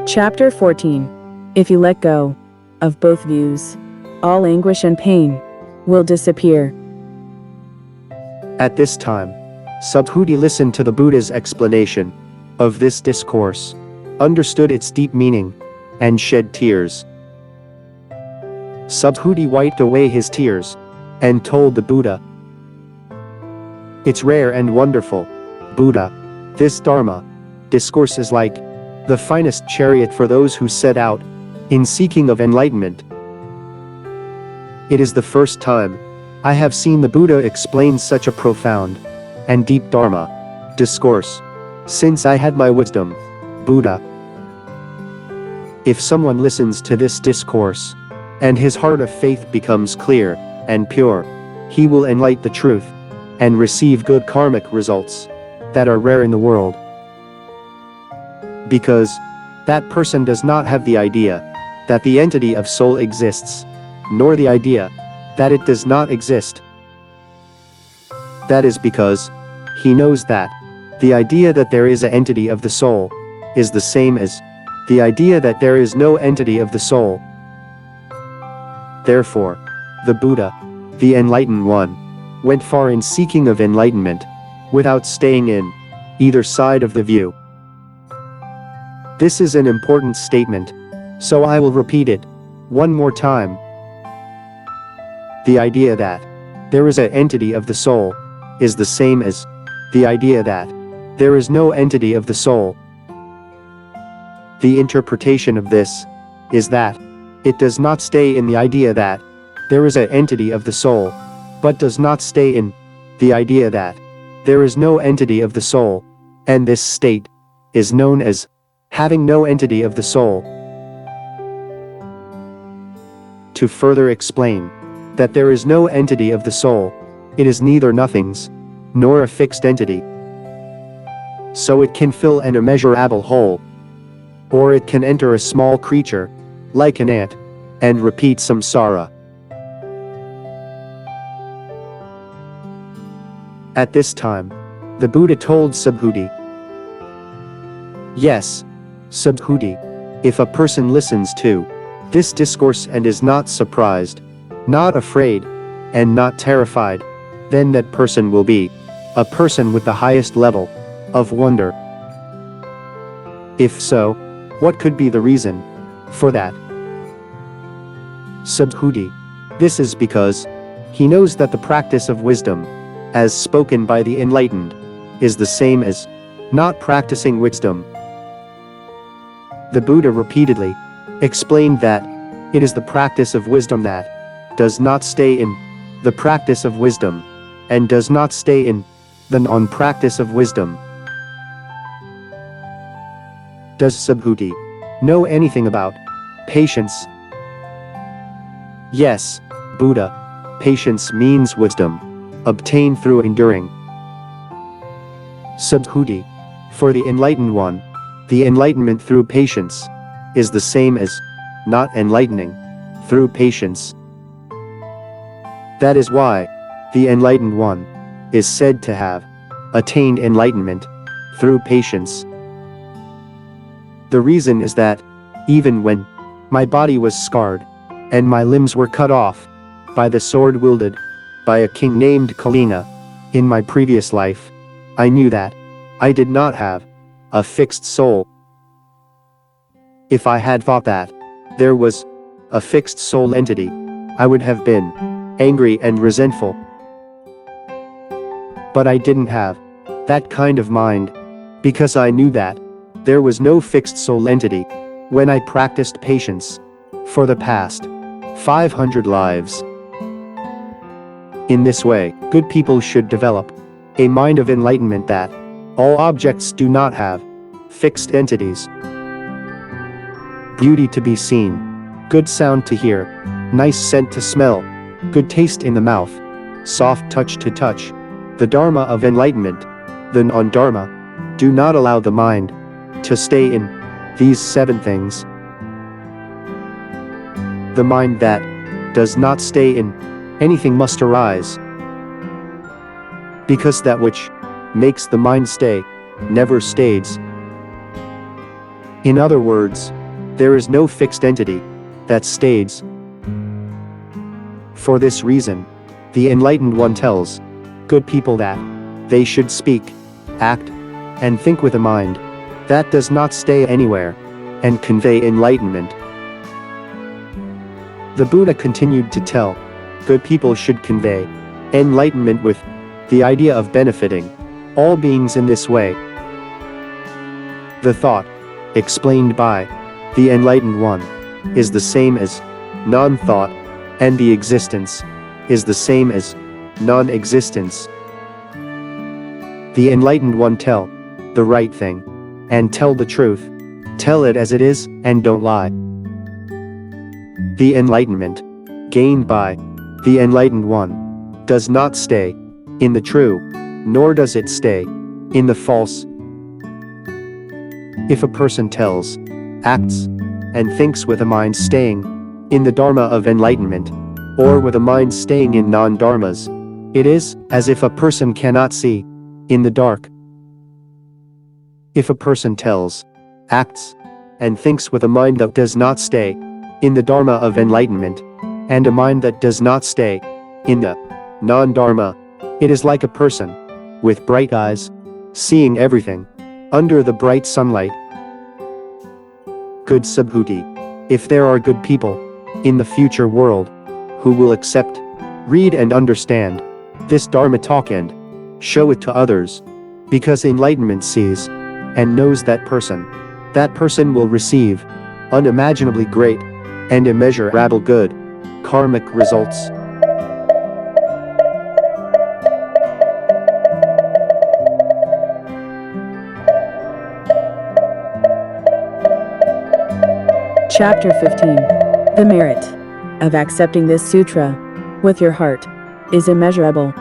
Chapter 14. If you let go of both views, all anguish and pain will disappear. At this time, Subhuti listened to the Buddha's explanation of this discourse, understood its deep meaning, and shed tears. Subhuti wiped away his tears and told the Buddha, "It's rare and wonderful, Buddha. This Dharma discourse is like the finest chariot for those who set out in seeking of enlightenment. It is the first time I have seen the Buddha explain such a profound and deep Dharma discourse since I had my wisdom, Buddha. If someone listens to this discourse, and his heart of faith becomes clear and pure, he will enlighten the truth and receive good karmic results that are rare in the world. Because that person does not have the idea that the entity of soul exists, nor the idea that it does not exist. That is because he knows that the idea that there is an entity of the soul is the same as the idea that there is no entity of the soul. Therefore, the Buddha, the Enlightened One, went far in seeking of enlightenment, without staying in either side of the view." This is an important statement, so I will repeat it one more time. The idea that there is an entity of the soul is the same as the idea that there is no entity of the soul. The interpretation of this is that it does not stay in the idea that there is an entity of the soul, but does not stay in the idea that there is no entity of the soul, and this state is known as having no entity of the soul. To further explain that there is no entity of the soul, it is neither nothings nor a fixed entity. So it can fill an immeasurable hole, or it can enter a small creature, like an ant, and repeat samsara. At this time, the Buddha told Subhuti, "Yes, Subhuti, if a person listens to this discourse and is not surprised, not afraid, and not terrified, then that person will be a person with the highest level of wonder. If so, what could be the reason for that?" Subhuti, this is because he knows that the practice of wisdom, as spoken by the enlightened, is the same as not practicing wisdom. The Buddha repeatedly explained that it is the practice of wisdom that does not stay in the practice of wisdom, and does not stay in the non-practice of wisdom. Does Subhuti know anything about patience? Yes, Buddha, patience means wisdom, obtained through enduring. Subhuti, for the Enlightened One, the enlightenment through patience is the same as not enlightening through patience. That is why the Enlightened One is said to have attained enlightenment through patience. The reason is that even when my body was scarred and my limbs were cut off by the sword wielded by a king named Kalinga in my previous life, I knew that I did not have a fixed soul. If I had thought that there was a fixed soul entity, I would have been angry and resentful. But I didn't have that kind of mind, because I knew that there was no fixed soul entity when I practiced patience for the past 500 lives. In this way, good people should develop a mind of enlightenment that all objects do not have fixed entities. Beauty to be seen, good sound to hear, nice scent to smell, good taste in the mouth, soft touch to touch, the Dharma of enlightenment, the non-Dharma, do not allow the mind to stay in these 7 things. The mind that does not stay in anything must arise, because that which makes the mind stay never stays. In other words, there is no fixed entity that stays. For this reason, the Enlightened One tells good people that they should speak, act, and think with a mind that does not stay anywhere, and convey enlightenment. The Buddha continued to tell good people should convey enlightenment with the idea of benefiting all beings in this way. The thought, explained by the Enlightened One, is the same as non-thought, and the existence is the same as non-existence. The Enlightened One tell the right thing, and tell the truth. Tell it as it is, and don't lie. The enlightenment gained by the Enlightened One does not stay in the true, nor does it stay in the false. If a person tells, acts, and thinks with a mind staying in the Dharma of enlightenment, or with a mind staying in non-dharmas, it is as if a person cannot see in the dark. If a person tells, acts, and thinks with a mind that does not stay in the Dharma of enlightenment, and a mind that does not stay in the non-dharma, it is like a person with bright eyes, seeing everything under the bright sunlight. Good Subhuti, if there are good people in the future world who will accept, read and understand this Dharma talk and show it to others, because enlightenment sees and knows that person will receive unimaginably great and immeasurable good karmic results. Chapter 15. The merit of accepting this sutra with your heart is immeasurable.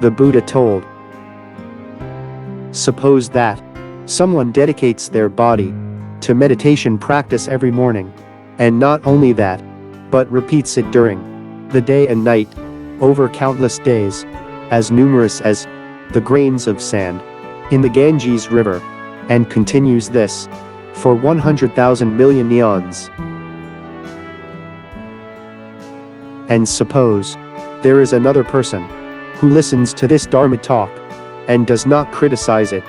The Buddha told, suppose that someone dedicates their body to meditation practice every morning, and not only that, but repeats it during the day and night, over countless days, as numerous as the grains of sand in the Ganges River, and continues this for 100,000 million eons. And suppose there is another person who listens to this Dharma talk and does not criticize it.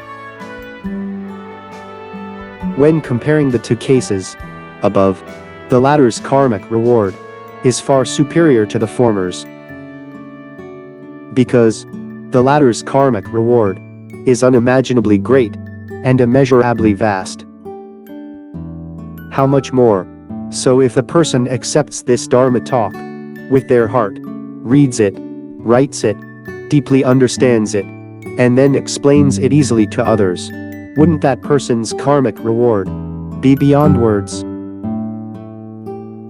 When comparing the two cases above, the latter's karmic reward is far superior to the former's, because the latter's karmic reward is unimaginably great and immeasurably vast. How much more so if the person accepts this Dharma talk with their heart, reads it, writes it, deeply understands it, and then explains it easily to others? Wouldn't that person's karmic reward be beyond words?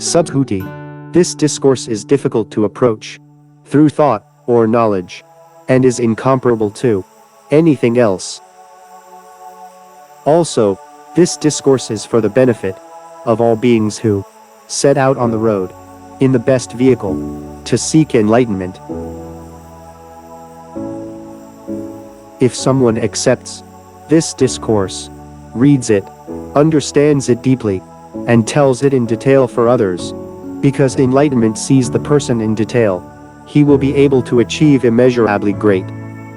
Subhuti, this discourse is difficult to approach through thought or knowledge, and is incomparable to anything else. Also, this discourse is for the benefit of all beings who set out on the road in the best vehicle to seek enlightenment. If someone accepts this discourse, reads it, understands it deeply, and tells it in detail for others, because enlightenment sees the person in detail, he will be able to achieve immeasurably great,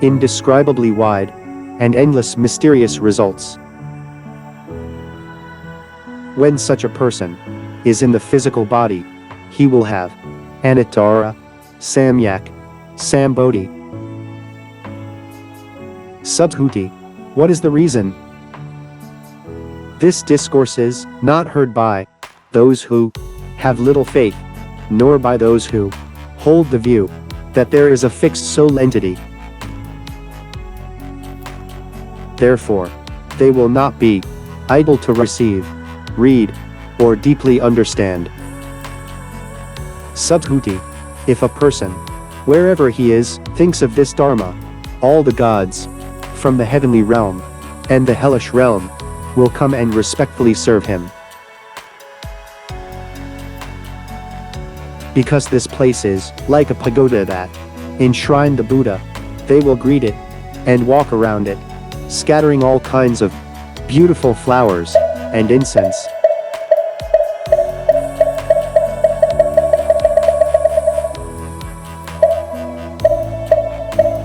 indescribably wide, and endless mysterious results. When such a person is in the physical body, he will have Anuttara, Samyak, Sambodhi. Subhuti, what is the reason? This discourse is not heard by those who have little faith, nor by those who hold the view that there is a fixed soul entity. Therefore, they will not be able to receive, read, or deeply understand. Subhuti, if a person, wherever he is, thinks of this Dharma, all the gods from the heavenly realm and the hellish realm will come and respectfully serve him. Because this place is like a pagoda that enshrined the Buddha, they will greet it and walk around it, scattering all kinds of beautiful flowers and incense.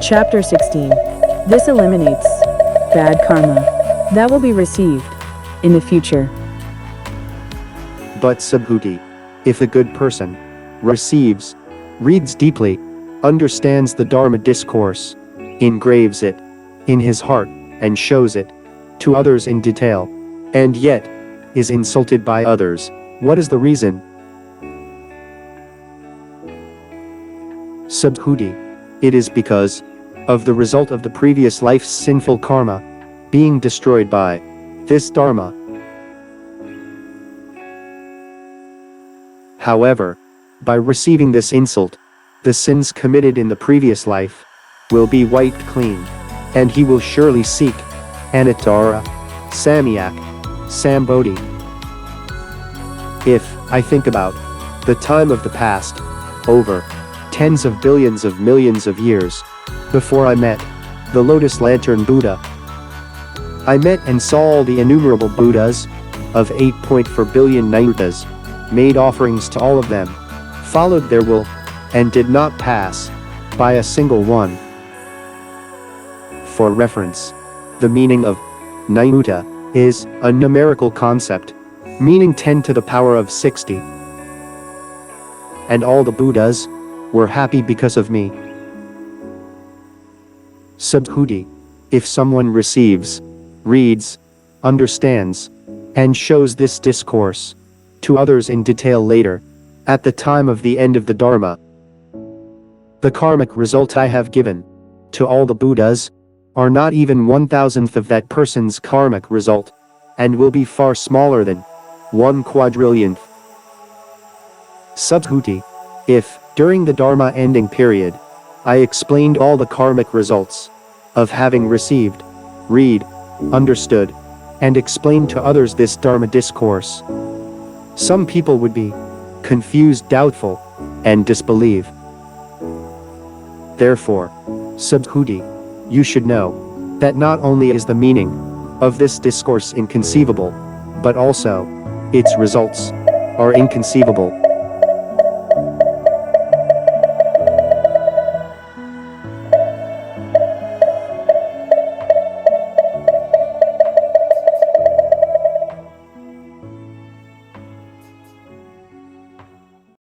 Chapter 16. This eliminates bad karma that will be received in the future. But Subhuti, if a good person receives, reads deeply, understands the Dharma discourse, engraves it in his heart, and shows it to others in detail, and yet is insulted by others, what is the reason? Subhuti, it is because of the result of the previous life's sinful karma being destroyed by this Dharma. However, by receiving this insult, the sins committed in the previous life will be wiped clean, and he will surely seek Anuttara, Samyak, Sambodhi. If I think about the time of the past, over tens of billions of millions of years before I met the Lotus Lantern Buddha, I met and saw all the innumerable Buddhas of 8.4 billion Nayutas, made offerings to all of them, followed their will, and did not pass by a single one. For reference, the meaning of Nayuta is a numerical concept, meaning 10 to the power of 60. And all the Buddhas were happy because of me. Subhuti, if someone receives, reads, understands, and shows this discourse to others in detail later, at the time of the end of the Dharma, the karmic result I have given to all the Buddhas are not even 1,000th of that person's karmic result, and will be far smaller than 1/4,000,000th. Subhuti, if, during the Dharma ending period, I explained all the karmic results of having received, read, understood, and explained to others this Dharma discourse, some people would be confused, doubtful, and disbelieve. Therefore, Subhuti, you should know that not only is the meaning of this discourse inconceivable, but also its results are inconceivable.